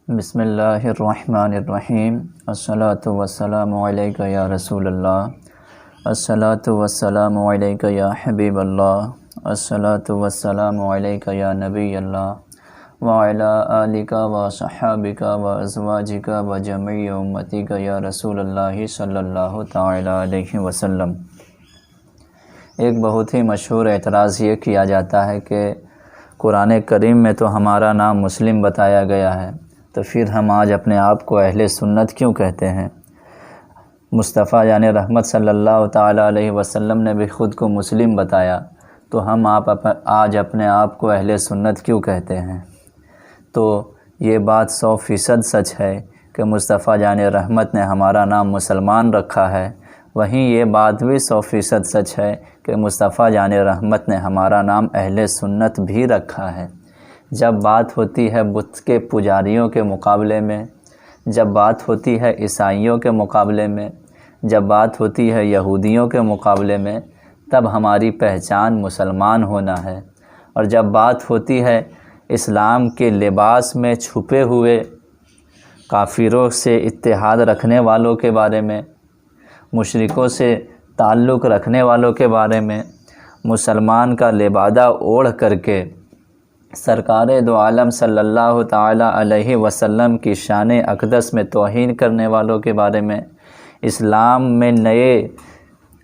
بسم اللہ الرحمن الرحیم الصلاۃ والسلام علیک یا رسول اللہ، الصلاۃ والسلام علیک یا حبیب اللہ، الصلاۃ والسلام علیک یا نبی اللہ وعلی آلک و صحابک و ازواجک و جمیع امتک یا رسول اللہ صلی اللہ تعالی علیہ وسلم۔ ایک بہت ہی مشہور اعتراض یہ کیا جاتا ہے کہ قرآن کریم میں تو ہمارا نام مسلم بتایا گیا ہے، تو پھر ہم آج اپنے آپ کو اہل سنت کیوں کہتے ہیں؟ مصطفیٰ یعنی رحمت صلی اللہ تعالی علیہ وسلم نے بھی خود کو مسلم بتایا، تو ہم آج اپنے آپ کو اہل سنت کیوں کہتے ہیں؟ تو یہ بات 100% سچ ہے کہ مصطفیٰ یعنی رحمت نے ہمارا نام مسلمان رکھا ہے، وہیں یہ بات بھی 100% سچ ہے کہ مصطفیٰ یعنی رحمت نے ہمارا نام اہل سنت بھی رکھا ہے۔ جب بات ہوتی ہے بت کے پجاریوں کے مقابلے میں، جب بات ہوتی ہے عیسائیوں کے مقابلے میں، جب بات ہوتی ہے یہودیوں کے مقابلے میں، تب ہماری پہچان مسلمان ہونا ہے۔ اور جب بات ہوتی ہے اسلام کے لباس میں چھپے ہوئے کافروں سے اتحاد رکھنے والوں کے بارے میں، مشرکوں سے تعلق رکھنے والوں کے بارے میں، مسلمان کا لبادہ اوڑھ کر کے سرکار دو عالم صلی اللہ تعالی علیہ وسلم کی شان اقدس میں توہین کرنے والوں کے بارے میں، اسلام میں نئے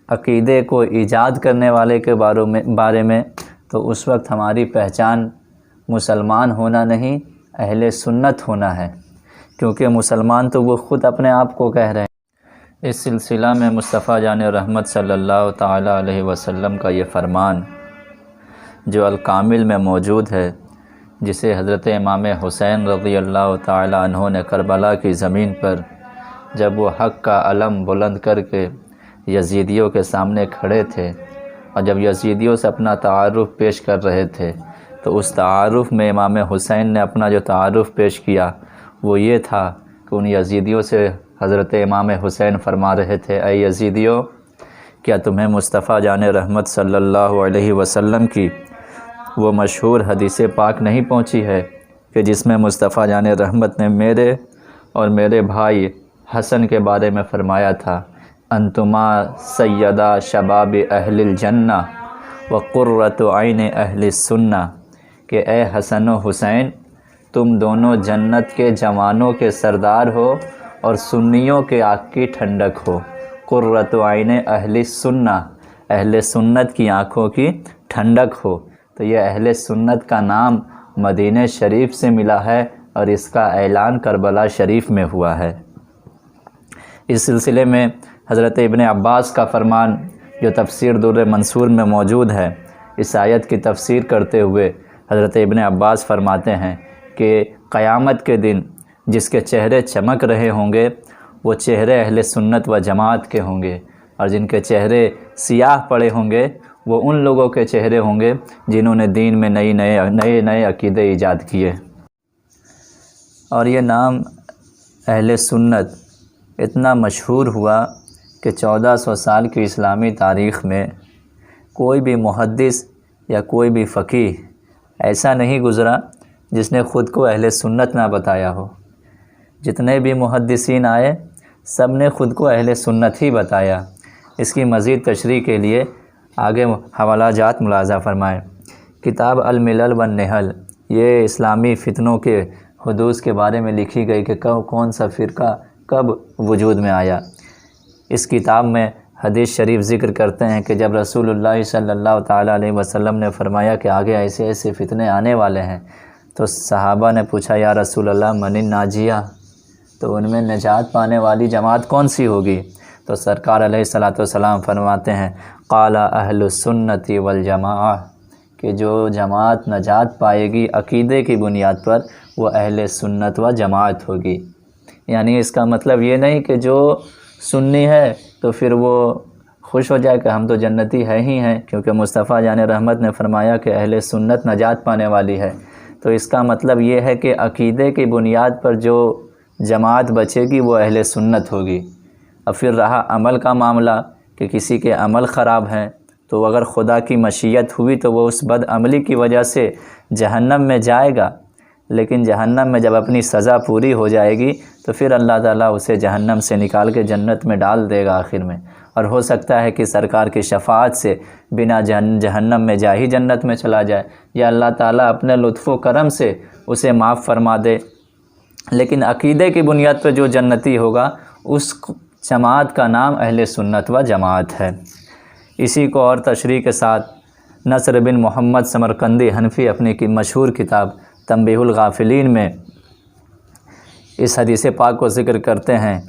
عقیدے کو ایجاد کرنے والے کے بارے میں، تو اس وقت ہماری پہچان مسلمان ہونا نہیں، اہل سنت ہونا ہے، کیونکہ مسلمان تو وہ خود اپنے آپ کو کہہ رہے ہیں۔ اس سلسلہ میں مصطفیٰ جان رحمت صلی اللہ تعالی علیہ وسلم کا یہ فرمان جو الکامل میں موجود ہے، جسے حضرت امام حسین رضی اللہ تعالی عنہ نے کربلا کی زمین پر جب وہ حق کا علم بلند کر کے یزیدیوں کے سامنے کھڑے تھے اور جب یزیدیوں سے اپنا تعارف پیش کر رہے تھے، تو اس تعارف میں امام حسین نے اپنا جو تعارف پیش کیا وہ یہ تھا کہ ان یزیدیوں سے حضرت امام حسین فرما رہے تھے، اے یزیدیوں، کیا تمہیں مصطفیٰ جان رحمت صلی اللہ علیہ وسلم کی وہ مشہور حدیث پاک نہیں پہنچی ہے کہ جس میں مصطفیٰ جان رحمت نے میرے اور میرے بھائی حسن کے بارے میں فرمایا تھا، انتما سیدہ شباب اہل الجنہ وقرۃ عین اہل السنہ، کہ اے حسن و حسین، تم دونوں جنت کے جوانوں کے سردار ہو اور سنیوں کے آنکھ کی ٹھنڈک ہو۔ قرۃ عین اہل السنہ، اہل سنت کی آنکھوں کی ٹھنڈک ہو۔ تو یہ اہل سنت کا نام مدینہ شریف سے ملا ہے اور اس کا اعلان کربلا شریف میں ہوا ہے۔ اس سلسلے میں حضرت ابن عباس کا فرمان جو تفسیر در منصور میں موجود ہے، اس آیت کی تفسیر کرتے ہوئے حضرت ابن عباس فرماتے ہیں کہ قیامت کے دن جس کے چہرے چمک رہے ہوں گے وہ چہرے اہل سنت و جماعت کے ہوں گے، اور جن کے چہرے سیاہ پڑے ہوں گے وہ ان لوگوں کے چہرے ہوں گے جنہوں نے دین میں نئے عقیدے ایجاد کیے۔ اور یہ نام اہل سنت اتنا مشہور ہوا کہ 1400 سال کی اسلامی تاریخ میں کوئی بھی محدث یا کوئی بھی فقیہ ایسا نہیں گزرا جس نے خود کو اہل سنت نہ بتایا ہو۔ جتنے بھی محدثین آئے سب نے خود کو اہل سنت ہی بتایا۔ اس کی مزید تشریح کے لیے آگے حوالہ جات ملاحظہ فرمائیں۔ کتاب الملل والنحل یہ اسلامی فتنوں کے حدوث کے بارے میں لکھی گئی کہ کون سا فرقہ کب وجود میں آیا۔ اس کتاب میں حدیث شریف ذکر کرتے ہیں کہ جب رسول اللہ صلی اللہ تعالی علیہ وسلم نے فرمایا کہ آگے ایسے ایسے فتنے آنے والے ہیں، تو صحابہ نے پوچھا یا رسول اللہ من الناجیہ، تو ان میں نجات پانے والی جماعت کون سی ہوگی؟ تو سرکار علیہ الصلوۃ والسلام فرماتے ہیں قال اہل السنت والجماعہ، کہ جو جماعت نجات پائے گی عقیدے کی بنیاد پر وہ اہل سنت و جماعت ہوگی۔ یعنی اس کا مطلب یہ نہیں کہ جو سنی ہے تو پھر وہ خوش ہو جائے کہ ہم تو جنتی ہیں ہی ہیں، کیونکہ مصطفیٰ جان رحمت نے فرمایا کہ اہل سنت نجات پانے والی ہے۔ تو اس کا مطلب یہ ہے کہ عقیدے کی بنیاد پر جو جماعت بچے گی وہ اہل سنت ہوگی۔ اور پھر رہا عمل کا معاملہ کہ کسی کے عمل خراب ہیں تو اگر خدا کی مشیت ہوئی تو وہ اس بد عملی کی وجہ سے جہنم میں جائے گا، لیکن جہنم میں جب اپنی سزا پوری ہو جائے گی تو پھر اللہ تعالیٰ اسے جہنم سے نکال کے جنت میں ڈال دے گا آخر میں، اور ہو سکتا ہے کہ سرکار کی شفاعت سے بنا جہنم میں جا ہی جنت میں چلا جائے، یا اللہ تعالیٰ اپنے لطف و کرم سے اسے معاف فرما دے۔ لیکن عقیدے کی بنیاد پہ جو جنتی ہوگا اس جماعت کا نام اہل سنت و جماعت ہے۔ اسی کو اور تشریح کے ساتھ نصر بن محمد سمرقندی حنفی اپنی کی مشہور کتاب تنبیہ الغافلین میں اس حدیث پاک کو ذکر کرتے ہیں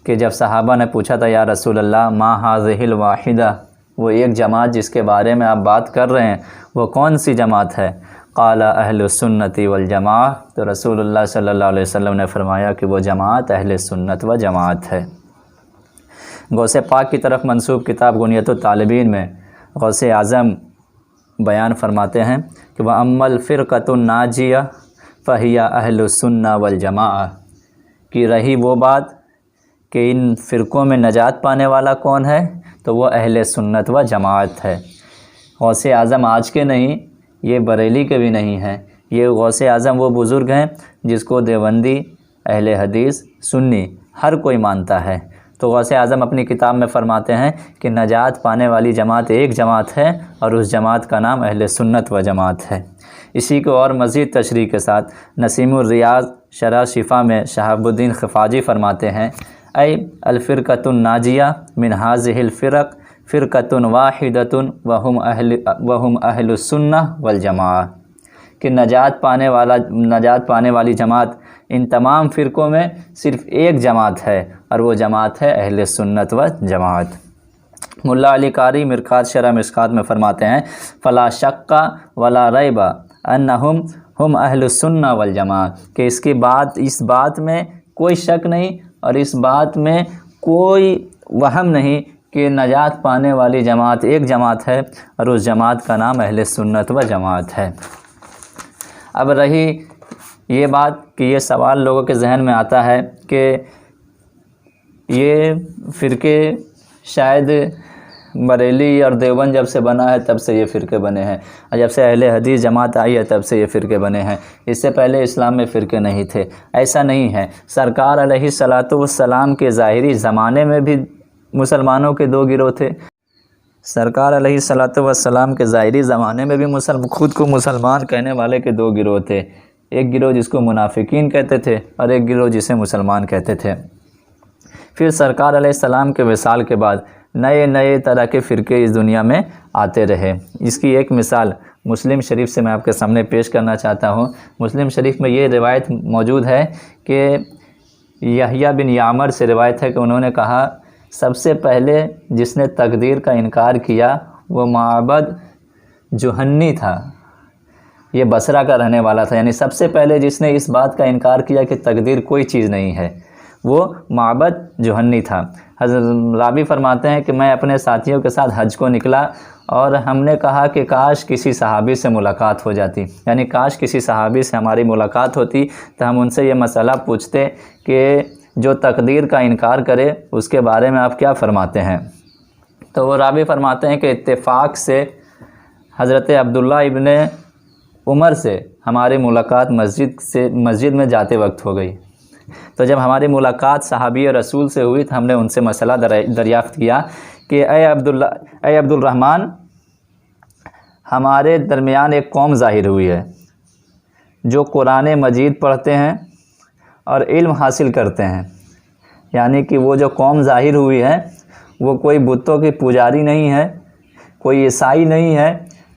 کہ جب صحابہ نے پوچھا تھا یا رسول اللہ ما ھذہ الواحدہ، وہ ایک جماعت جس کے بارے میں آپ بات کر رہے ہیں وہ کون سی جماعت ہے؟ قال اہل السنت والجماعہ، تو رسول اللہ صلی اللہ علیہ وسلم نے فرمایا کہ وہ جماعت اہل سنت و جماعت ہے۔ غوث پاک کی طرف منسوب کتاب غنیۃ الطالبین میں غوث اعظم بیان فرماتے ہیں کہ وَأَمَّا الْفِرْقَةُ النَّاجِيَةُ فَهِيَ أَهْلُ السُّنَّةِ وَالْجَمَاعَةِ، کہ رہی وہ بات کہ ان فرقوں میں نجات پانے والا کون ہے، تو وہ اہل سنت و جماعت ہے۔ غوث اعظم آج کے نہیں، یہ بریلی کے بھی نہیں ہیں، یہ غوث اعظم وہ بزرگ ہیں جس کو دیوبندی، اہل حدیث، سنی ہر کوئی مانتا ہے۔ تو غوث اعظم اپنی کتاب میں فرماتے ہیں کہ نجات پانے والی جماعت ایک جماعت ہے اور اس جماعت کا نام اہل سنت و جماعت ہے۔ اسی کو اور مزید تشریح کے ساتھ نسیم الریاض شرح شفا میں شہاب الدین خفاجی فرماتے ہیں اے الفرقۃ الناجیہ من ھذہ الفرق فرقۃ واحدۃ وہم اہل السنہ والجماعہ، کہ نجات پانے والی جماعت ان تمام فرقوں میں صرف ایک جماعت ہے اور وہ جماعت ہے اہل سنت و جماعت۔ ملا علی قاری مرقات شرح مشکات میں فرماتے ہیں فلا شک ولا ریب انہم ہم اہل السنہ والجماعہ، کہ اس بات میں کوئی شک نہیں اور اس بات میں کوئی وہم نہیں کہ نجات پانے والی جماعت ایک جماعت ہے اور اس جماعت کا نام اہل سنت و جماعت ہے۔ اب رہی یہ بات کہ یہ سوال لوگوں کے ذہن میں آتا ہے کہ یہ فرقے شاید بریلی اور دیوبند جب سے بنا ہے تب سے یہ فرقے بنے ہیں، اور جب سے اہل حدیث جماعت آئی ہے تب سے یہ فرقے بنے ہیں، اس سے پہلے اسلام میں فرقے نہیں تھے۔ ایسا نہیں ہے، سرکار علیہ الصلاۃ والسلام کے ظاہری زمانے میں بھی مسلمانوں کے دو گروہ تھے۔ سرکار علیہ الصلاۃ والسلام کے ظاہری زمانے میں بھی خود کو مسلمان کہنے والے کے دو گروہ تھے، ایک گروہ جس کو منافقین کہتے تھے اور ایک گروہ جسے مسلمان کہتے تھے۔ پھر سرکار علیہ السلام کے وصال کے بعد نئے طرح کے فرقے اس دنیا میں آتے رہے۔ اس کی ایک مثال مسلم شریف سے میں آپ کے سامنے پیش کرنا چاہتا ہوں۔ مسلم شریف میں یہ روایت موجود ہے کہ یحییٰ بن یعمر سے روایت ہے کہ انہوں نے کہا سب سے پہلے جس نے تقدیر کا انکار کیا وہ معبد جہنی تھا، یہ بصرہ کا رہنے والا تھا، یعنی سب سے پہلے جس نے اس بات کا انکار کیا کہ تقدیر کوئی چیز نہیں ہے وہ معبد جہنی تھا۔ حضرت راوی فرماتے ہیں کہ میں اپنے ساتھیوں کے ساتھ حج کو نکلا اور ہم نے کہا کہ کاش کسی صحابی سے ملاقات ہو جاتی، یعنی کاش کسی صحابی سے ہماری ملاقات ہوتی تو ہم ان سے یہ مسئلہ پوچھتے کہ جو تقدیر کا انکار کرے اس کے بارے میں آپ کیا فرماتے ہیں۔ تو وہ راوی فرماتے ہیں کہ اتفاق سے حضرت عبداللہ ابن عمر سے ہماری ملاقات مسجد میں جاتے وقت ہو گئی۔ تو جب ہماری ملاقات صحابی رسول سے ہوئی تو ہم نے ان سے مسئلہ دریافت کیا کہ اے عبد الرحمن، ہمارے درمیان ایک قوم ظاہر ہوئی ہے جو قرآن مجید پڑھتے ہیں اور علم حاصل کرتے ہیں، یعنی کہ وہ جو قوم ظاہر ہوئی ہے وہ کوئی بتوں کی پجاری نہیں ہے، کوئی عیسائی نہیں ہے،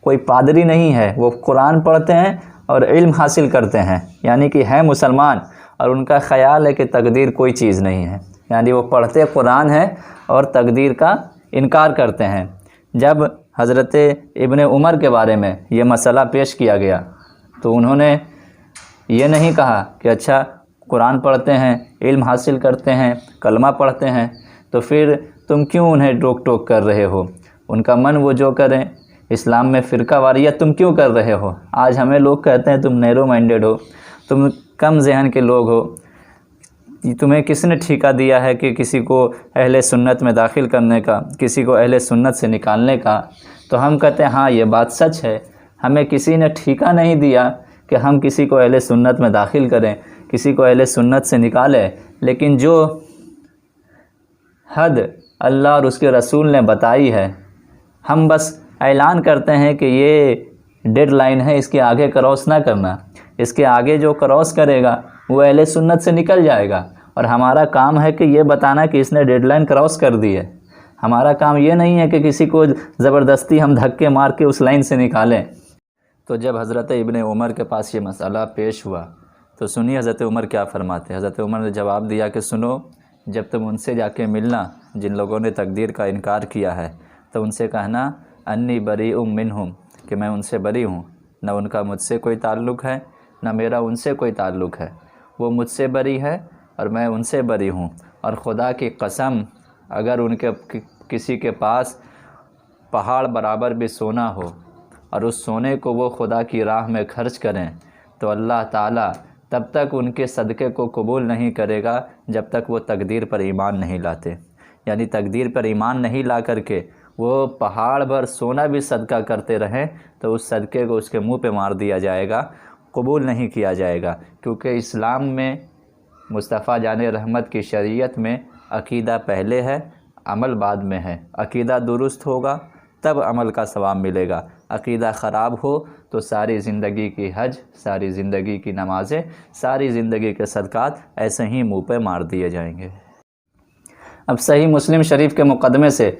کوئی پادری نہیں ہے، وہ قرآن پڑھتے ہیں اور علم حاصل کرتے ہیں، یعنی کہ ہے مسلمان، اور ان کا خیال ہے کہ تقدیر کوئی چیز نہیں ہے، یعنی وہ پڑھتے قرآن ہیں اور تقدیر کا انکار کرتے ہیں۔ جب حضرت ابن عمر کے بارے میں یہ مسئلہ پیش کیا گیا تو انہوں نے یہ نہیں کہا کہ اچھا قرآن پڑھتے ہیں، علم حاصل کرتے ہیں، کلمہ پڑھتے ہیں، تو پھر تم کیوں انہیں ٹوک ٹوک کر رہے ہو، ان کا من وہ جو کریں، اسلام میں فرقہ واریت تم کیوں کر رہے ہو؟ آج ہمیں لوگ کہتے ہیں تم نیرو مائنڈڈ ہو، تم کم ذہن کے لوگ ہو، تمہیں کس نے ٹھیکہ دیا ہے کہ کسی کو اہل سنت میں داخل کرنے کا، کسی کو اہل سنت سے نکالنے کا؟ تو ہم کہتے ہیں ہاں یہ بات سچ ہے، ہمیں کسی نے ٹھیکہ نہیں دیا کہ ہم کسی کو اہل سنت میں داخل کریں، کسی کو اہل سنت سے نکالیں، لیکن جو حد اللہ اور اس کے رسول نے بتائی ہے ہم بس اعلان کرتے ہیں کہ یہ ڈیڈ لائن ہے، اس کے آگے کراس نہ کرنا، اس کے آگے جو کراس کرے گا وہ اہل سنت سے نکل جائے گا، اور ہمارا کام ہے کہ یہ بتانا کہ اس نے ڈیڈ لائن کراس کر دی ہے۔ ہمارا کام یہ نہیں ہے کہ کسی کو زبردستی ہم دھکے مار کے اس لائن سے نکالیں۔ تو جب حضرت ابن عمر کے پاس یہ مسئلہ پیش ہوا تو سنیے حضرت عمر کیا فرماتے ہیں۔ حضرت عمر نے جواب دیا کہ سنو، جب تم ان سے جا کے ملنا جن لوگوں نے تقدیر کا انکار کیا ہے تو ان سے کہنا انی بریء منہم، کہ میں ان سے بری ہوں، نہ ان کا مجھ سے کوئی تعلق ہے نہ میرا ان سے کوئی تعلق ہے، وہ مجھ سے بری ہے اور میں ان سے بری ہوں، اور خدا کی قسم اگر ان کے کسی کے پاس پہاڑ برابر بھی سونا ہو اور اس سونے کو وہ خدا کی راہ میں خرچ کریں تو اللہ تعالیٰ تب تک ان کے صدقے کو قبول نہیں کرے گا جب تک وہ تقدیر پر ایمان نہیں لاتے۔ یعنی تقدیر پر ایمان نہیں لا کر کے وہ پہاڑ بھر سونا بھی صدقہ کرتے رہیں تو اس صدقے کو اس کے منہ پہ مار دیا جائے گا، قبول نہیں کیا جائے گا، کیونکہ اسلام میں مصطفیٰ جان رحمت کی شریعت میں عقیدہ پہلے ہے، عمل بعد میں ہے۔ عقیدہ درست ہوگا تب عمل کا ثواب ملے گا، عقیدہ خراب ہو تو ساری زندگی کی حج، ساری زندگی کی نمازیں، ساری زندگی کے صدقات ایسے ہی منہ پہ مار دیے جائیں گے۔ اب صحیح مسلم شریف کے مقدمے سے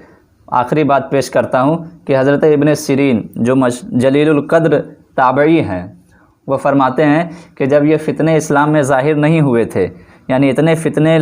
آخری بات پیش کرتا ہوں کہ حضرت ابن سیرین جو جلیل القدر تابعی ہیں وہ فرماتے ہیں کہ جب یہ فتنے اسلام میں ظاہر نہیں ہوئے تھے، یعنی اتنے فتنے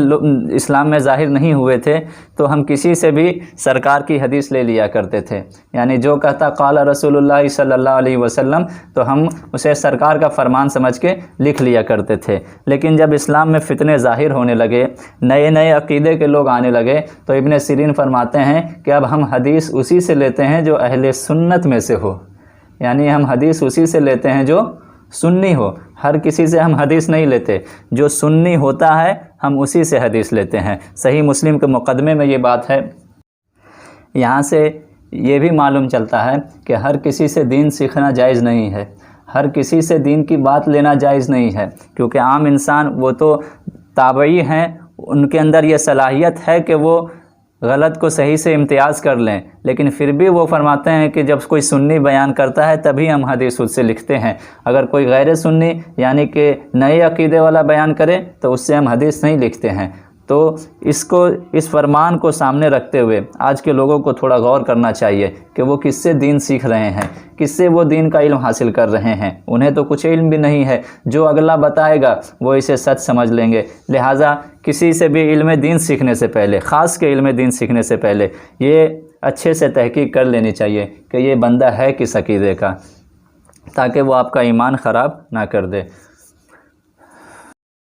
اسلام میں ظاہر نہیں ہوئے تھے، تو ہم کسی سے بھی سرکار کی حدیث لے لیا کرتے تھے، یعنی جو کہتا قال رسول اللہ صلی اللہ علیہ وسلم تو ہم اسے سرکار کا فرمان سمجھ کے لکھ لیا کرتے تھے۔ لیکن جب اسلام میں فتنے ظاہر ہونے لگے، نئے نئے عقیدے کے لوگ آنے لگے، تو ابن سیرین فرماتے ہیں کہ اب ہم حدیث اسی سے لیتے ہیں جو اہل سنت میں سے ہو، یعنی ہم حدیث اسی سے لیتے ہیں جو سنی ہو، ہر کسی سے ہم حدیث نہیں لیتے، جو سنی ہوتا ہے ہم اسی سے حدیث لیتے ہیں۔ صحیح مسلم کے مقدمے میں یہ بات ہے۔ یہاں سے یہ بھی معلوم چلتا ہے کہ ہر کسی سے دین سیکھنا جائز نہیں ہے، ہر کسی سے دین کی بات لینا جائز نہیں ہے، کیونکہ عام انسان وہ تو تابعی ہیں، ان کے اندر یہ صلاحیت ہے کہ وہ غلط کو صحیح سے امتیاز کر لیں، لیکن پھر بھی وہ فرماتے ہیں کہ جب کوئی سنی بیان کرتا ہے تبھی ہم حدیث اس سے لکھتے ہیں، اگر کوئی غیر سنی یعنی کہ نئے عقیدے والا بیان کرے تو اس سے ہم حدیث نہیں لکھتے ہیں۔ تو اس فرمان کو سامنے رکھتے ہوئے آج کے لوگوں کو تھوڑا غور کرنا چاہیے کہ وہ کس سے دین سیکھ رہے ہیں، کس سے وہ دین کا علم حاصل کر رہے ہیں۔ انہیں تو کچھ علم بھی نہیں ہے، جو اگلا بتائے گا وہ اسے سچ سمجھ لیں گے۔ لہٰذا کسی سے بھی علم دین سیکھنے سے پہلے، خاص کے علم دین سیکھنے سے پہلے یہ اچھے سے تحقیق کر لینی چاہیے کہ یہ بندہ ہے کس عقیدے کا، تاکہ وہ آپ کا ایمان خراب نہ کر دے۔